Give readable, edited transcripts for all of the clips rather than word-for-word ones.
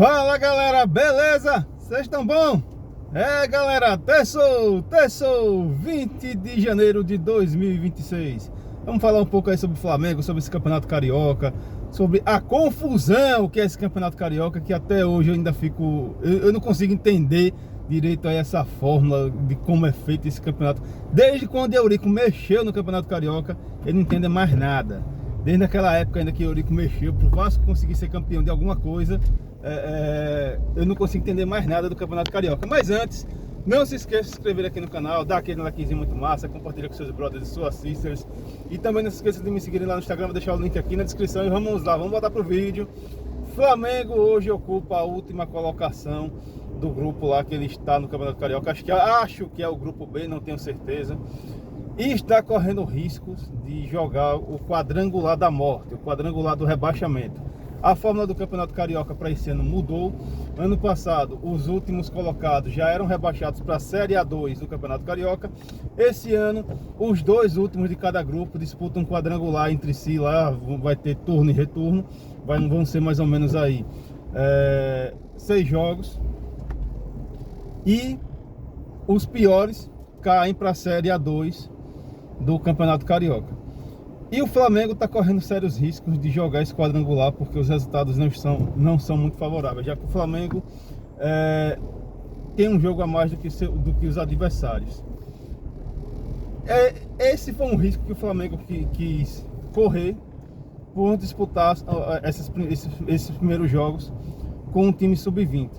Fala galera, beleza? Vocês estão bom? Galera, terçou, 20 de janeiro de 2026. Vamos falar um pouco aí sobre o Flamengo, sobre esse campeonato carioca, sobre a confusão que é esse campeonato carioca, que até hoje eu ainda fico... Eu não consigo entender direito aí essa fórmula de como é feito esse campeonato. Desde quando o Eurico mexeu no campeonato carioca, ele não entende mais nada. Desde aquela época ainda que o Eurico mexeu pro Vasco conseguir ser campeão de alguma coisa, eu não consigo entender mais nada do Campeonato Carioca. Mas antes, não se esqueça de se inscrever aqui no canal, dar aquele likezinho muito massa, compartilha com seus brothers e suas sisters. E também não se esqueça de me seguirem lá no Instagram, vou deixar o link aqui na descrição. E vamos lá, vamos voltar pro vídeo. Flamengo hoje ocupa a última colocação do grupo lá que ele está no Campeonato Carioca. Acho que é o grupo B, não tenho certeza. E está correndo riscos de jogar o quadrangular da morte, o quadrangular do rebaixamento. A fórmula do Campeonato Carioca para esse ano mudou. Ano passado, os últimos colocados já eram rebaixados para a Série A2 do Campeonato Carioca. Esse ano, os dois últimos de cada grupo disputam um quadrangular entre si. Lá vai ter turno e retorno. Vão ser mais ou menos aí 6 jogos. E os piores caem para a Série A2 do Campeonato Carioca. E o Flamengo está correndo sérios riscos de jogar esse quadrangular, porque os resultados não são muito favoráveis, já que o Flamengo tem um jogo a mais do que os adversários. Esse foi um risco que o Flamengo quis correr por disputar esses primeiros jogos com um time sub-20.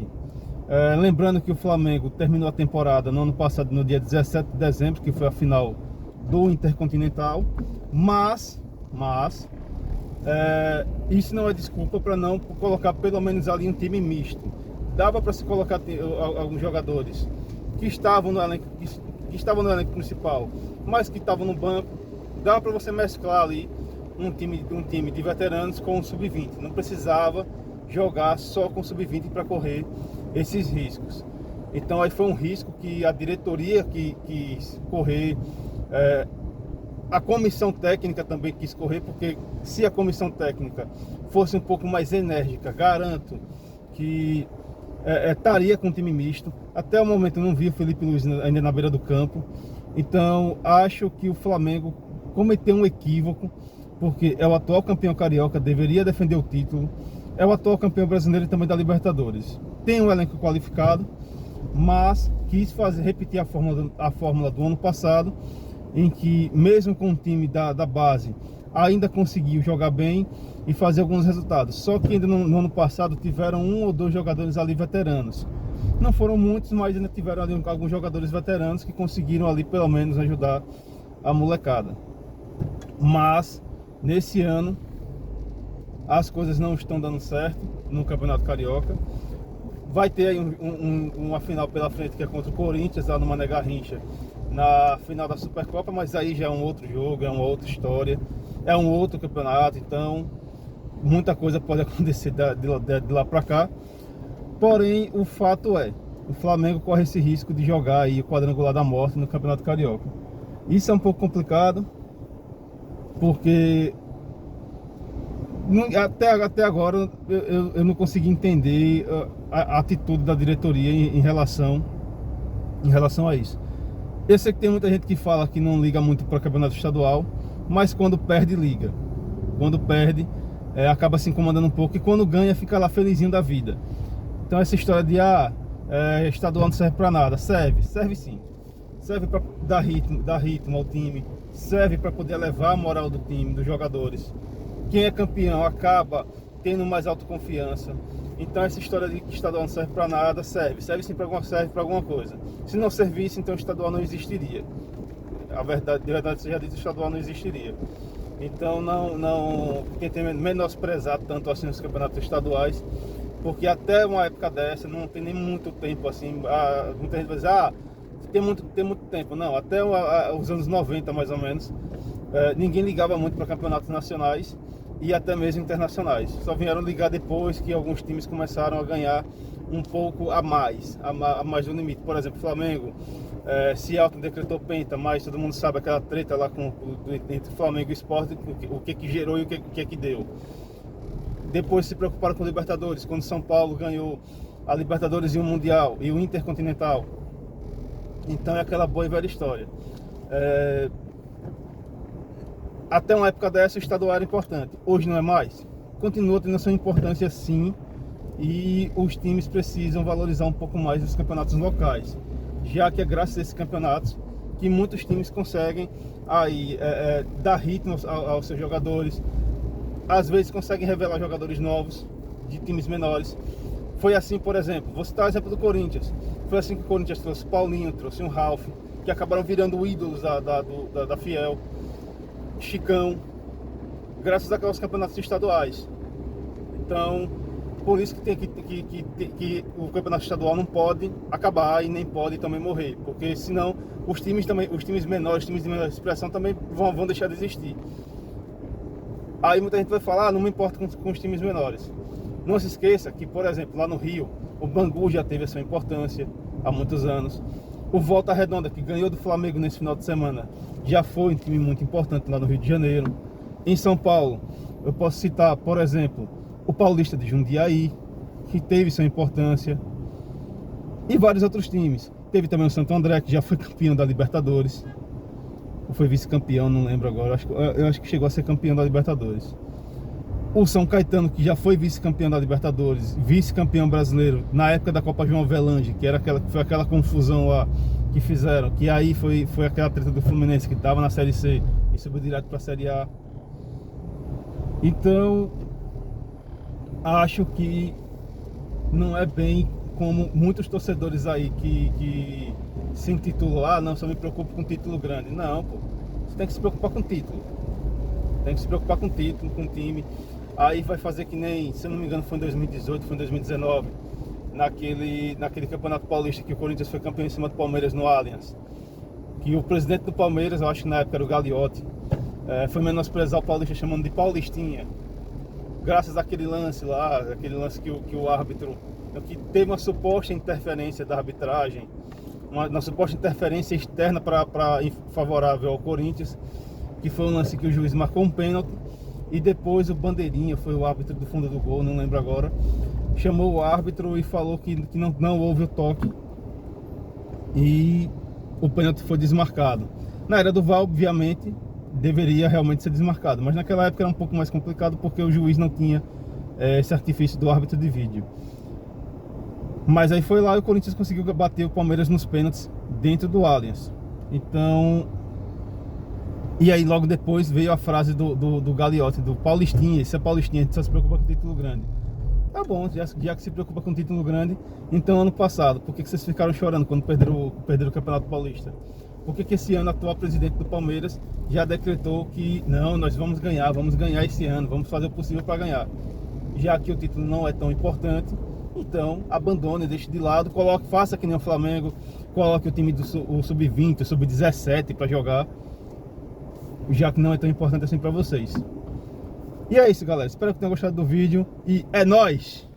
Lembrando que o Flamengo terminou a temporada no ano passado, no dia 17 de dezembro, que foi a final do Intercontinental, mas isso não é desculpa para não colocar pelo menos ali um time misto. Dava para se colocar alguns jogadores que estavam no elenco principal, mas que estavam no banco. Dava para você mesclar ali um time de veteranos com o sub-20. Não precisava jogar só com o sub-20 para correr esses riscos. Então aí foi um risco que a diretoria quis correr. A comissão técnica também quis correr, porque se a comissão técnica fosse um pouco mais enérgica, garanto que estaria com um time misto. Até o momento eu não vi o Felipe Luiz ainda na beira do campo. Então acho que o Flamengo cometeu um equívoco, porque é o atual campeão carioca, deveria defender o título, é o atual campeão brasileiro e também da Libertadores. Tem um elenco qualificado, mas quis repetir a fórmula do ano passado, em que mesmo com o time da base ainda conseguiu jogar bem e fazer alguns resultados. Só que ainda no ano passado tiveram 1 ou 2 jogadores ali veteranos. Não foram muitos, mas ainda tiveram ali alguns jogadores veteranos que conseguiram ali pelo menos ajudar a molecada. Mas nesse ano as coisas não estão dando certo no Campeonato Carioca. Vai ter aí uma final pela frente, que é contra o Corinthians, lá no Mané Garrincha, na final da Supercopa, mas aí já é um outro jogo, é uma outra história, é um outro campeonato, então muita coisa pode acontecer de lá para cá. Porém, o fato é, o Flamengo corre esse risco de jogar aí o quadrangular da morte no Campeonato Carioca. Isso é um pouco complicado, porque até agora eu não consegui entender a atitude da diretoria em relação a isso. Eu sei que tem muita gente que fala que não liga muito para o campeonato estadual, mas quando perde, liga. Quando perde, acaba se incomodando um pouco, e quando ganha, fica lá felizinho da vida. Então essa história de estadual não serve para nada. Serve sim. Serve para dar ritmo ao time, serve para poder elevar a moral do time, dos jogadores. Quem é campeão acaba tendo mais autoconfiança. Então essa história de que estadual não serve para nada, serve sim para alguma coisa. Se não servisse, então o estadual não existiria. De verdade seja dito, o estadual não existiria. Então quem tem menosprezado tanto assim os campeonatos estaduais, porque até uma época dessa não tem nem muito tempo assim. Muita gente vai dizer, tem muito tempo. Não, até os anos 90 mais ou menos, ninguém ligava muito para campeonatos nacionais e até mesmo internacionais. Só vieram ligar depois que alguns times começaram a ganhar um pouco a mais do limite. Por exemplo, o Flamengo se autodecretou penta, mas todo mundo sabe aquela treta lá entre Flamengo e Sport, o que gerou e o que deu. Depois se preocuparam com Libertadores, quando São Paulo ganhou a Libertadores e o Mundial e o Intercontinental. Então é aquela boa e velha história. Até uma época dessa o estadual era importante, hoje não é mais. Continua tendo a sua importância sim, e os times precisam valorizar um pouco mais os campeonatos locais, já que é graças a esses campeonatos que muitos times conseguem aí dar ritmo aos seus jogadores, às vezes conseguem revelar jogadores novos de times menores. Foi assim, por exemplo, vou citar o exemplo do Corinthians. Foi assim que o Corinthians trouxe Paulinho, trouxe um Ralf, que acabaram virando ídolos da Fiel, Chicão, graças àqueles campeonatos estaduais. Então, por isso que o campeonato estadual não pode acabar e nem pode também morrer, porque senão os times menores, os times de menor expressão também vão deixar de existir. Aí muita gente vai falar, não me importa com os times menores. Não se esqueça que, por exemplo, lá no Rio, o Bangu já teve a sua importância há muitos anos. O Volta Redonda, que ganhou do Flamengo nesse final de semana, já foi um time muito importante lá no Rio de Janeiro. Em São Paulo, eu posso citar, por exemplo, o Paulista de Jundiaí, que teve sua importância, e vários outros times. Teve também o Santo André, que já foi campeão da Libertadores, ou foi vice-campeão, não lembro agora, eu acho que chegou a ser campeão da Libertadores. O São Caetano, que já foi vice-campeão da Libertadores, vice-campeão brasileiro na época da Copa João Avelange, que foi aquela confusão lá que fizeram, que aí foi aquela treta do Fluminense, que estava na Série C e subiu direto para a Série A. Então, acho que não é bem como muitos torcedores aí que se intitulam, não, só me preocupo com título grande. Não, pô, você tem que se preocupar com título. Tem que se preocupar com título, com time. Aí vai fazer que nem, se eu não me engano, foi em 2018, foi em 2019, naquele Campeonato Paulista que o Corinthians foi campeão em cima do Palmeiras no Allianz. Que o presidente do Palmeiras, eu acho que na época era o Gagliotti, foi menosprezar o Paulista chamando de Paulistinha. Graças àquele lance lá, aquele lance que o árbitro, que teve uma suposta interferência da arbitragem, uma suposta interferência externa favorável ao Corinthians, que foi um lance que o juiz marcou um pênalti, e depois o Bandeirinha, foi o árbitro do fundo do gol, não lembro agora, chamou o árbitro e falou que não houve o toque, e o pênalti foi desmarcado. Na era do VAR, obviamente, deveria realmente ser desmarcado, mas naquela época era um pouco mais complicado porque o juiz não tinha esse artifício do árbitro de vídeo. Mas aí foi lá e o Corinthians conseguiu bater o Palmeiras nos pênaltis dentro do Allianz. Então, e aí logo depois veio a frase do Gagliotti, do Paulistinha, se é Paulistinha, a gente só se preocupa com título grande. Tá bom, já que se preocupa com título grande, então ano passado, por que vocês ficaram chorando quando perderam o Campeonato Paulista? Por que esse ano o atual presidente do Palmeiras já decretou que não, nós vamos ganhar esse ano, vamos fazer o possível para ganhar? Já que o título não é tão importante, então abandone, deixe de lado, faça que nem o Flamengo, coloque o time do Sub-20, o Sub-17 para jogar, já que não é tão importante assim para vocês. E é isso, galera, espero que tenham gostado do vídeo e é nóis!